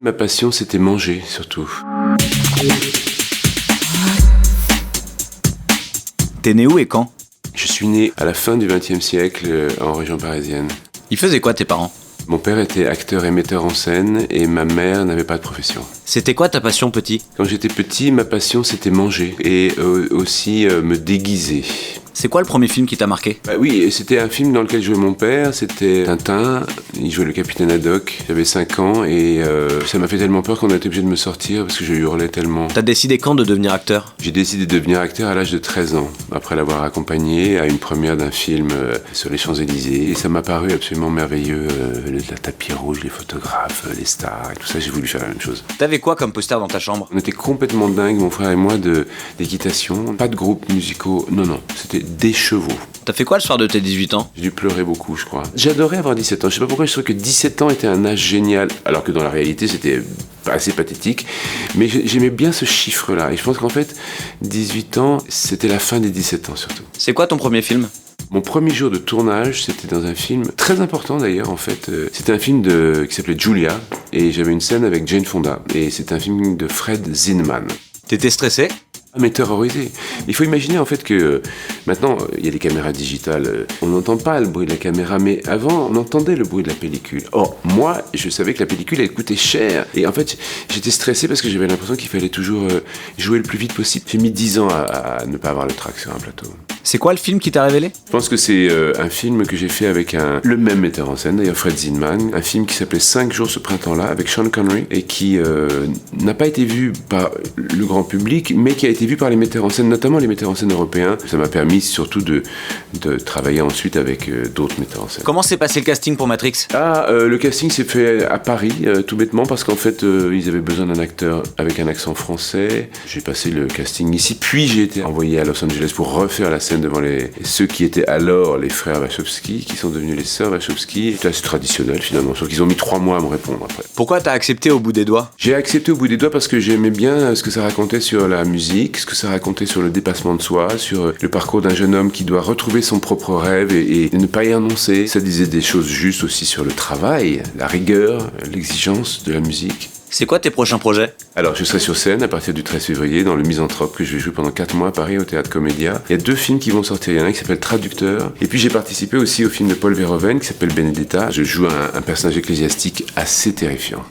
Ma passion, c'était manger, surtout. T'es né où et quand? Je suis né à la fin du XXe siècle, en région parisienne. Ils faisaient quoi tes parents? Mon père était acteur et metteur en scène, et ma mère n'avait pas de profession. C'était quoi ta passion petit? Quand j'étais petit, ma passion, c'était manger, et aussi me déguiser. C'est quoi le premier film qui t'a marqué? Oui, c'était un film dans lequel jouait mon père, c'était Tintin, il jouait le capitaine Haddock, j'avais 5 ans et ça m'a fait tellement peur qu'on a été obligé de me sortir parce que je hurlais tellement. T'as décidé quand de devenir acteur? J'ai décidé de devenir acteur à l'âge de 13 ans, après l'avoir accompagné à une première d'un film sur les Champs-Élysées et ça m'a paru absolument merveilleux, le tapis rouge, les photographes, les stars et tout ça, j'ai voulu faire la même chose. T'avais quoi comme poster dans ta chambre? On était complètement dingues, mon frère et moi, d'équitation, pas de groupes musicaux, non, c'était des chevaux. T'as fait quoi le soir de tes 18 ans? J'ai dû pleurer beaucoup, je crois. J'adorais avoir 17 ans. Je sais pas pourquoi je trouvais que 17 ans était un âge génial, alors que dans la réalité, c'était assez pathétique. Mais j'aimais bien ce chiffre-là. Et je pense qu'en fait, 18 ans, c'était la fin des 17 ans, surtout. C'est quoi ton premier film? Mon premier jour de tournage, c'était dans un film très important d'ailleurs, en fait. C'était un film qui s'appelait Julia, et j'avais une scène avec Jane Fonda. Et c'était un film de Fred Zinman. T'étais stressé? Mais terrorisé. Il faut imaginer en fait que maintenant il y a des caméras digitales, on n'entend pas le bruit de la caméra, mais avant on entendait le bruit de la pellicule. Or moi je savais que la pellicule elle coûtait cher et en fait j'étais stressé parce que j'avais l'impression qu'il fallait toujours jouer le plus vite possible. J'ai mis 10 ans à ne pas avoir le trac sur un plateau. C'est quoi le film qui t'a révélé? Je pense que c'est un film que j'ai fait avec le même metteur en scène, d'ailleurs Fred Zinman, un film qui s'appelait 5 jours ce printemps-là avec Sean Connery et qui n'a pas été vu par le grand public mais qui a été vu par les metteurs en scène, notamment les metteurs en scène européens. Ça m'a permis surtout de travailler ensuite avec d'autres metteurs en scène. Comment s'est passé le casting pour Matrix? Le casting s'est fait à Paris, tout bêtement, parce qu'en fait, ils avaient besoin d'un acteur avec un accent français. J'ai passé le casting ici, puis j'ai été envoyé à Los Angeles pour refaire la scène devant ceux qui étaient alors les frères Wachowski, qui sont devenus les sœurs Wachowski. C'était assez traditionnel finalement, sauf qu'ils ont mis 3 mois à me répondre après. Pourquoi t'as accepté au bout des doigts? J'ai accepté au bout des doigts parce que j'aimais bien ce que ça racontait sur la musique, ce que ça racontait sur le dépassement de soi, sur le parcours d'un jeune homme qui doit retrouver son propre rêve et ne pas y renoncer. Ça disait des choses justes aussi sur le travail, la rigueur, l'exigence de la musique. C'est quoi tes prochains projets? Alors, je serai sur scène à partir du 13 février dans Le Misanthrope que je vais jouer pendant 4 mois à Paris au Théâtre Comédia. Il y a 2 films qui vont sortir. Il y en a un qui s'appelle Traducteur. Et puis j'ai participé aussi au film de Paul Verhoeven qui s'appelle Benedetta. Je joue un personnage ecclésiastique assez terrifiant.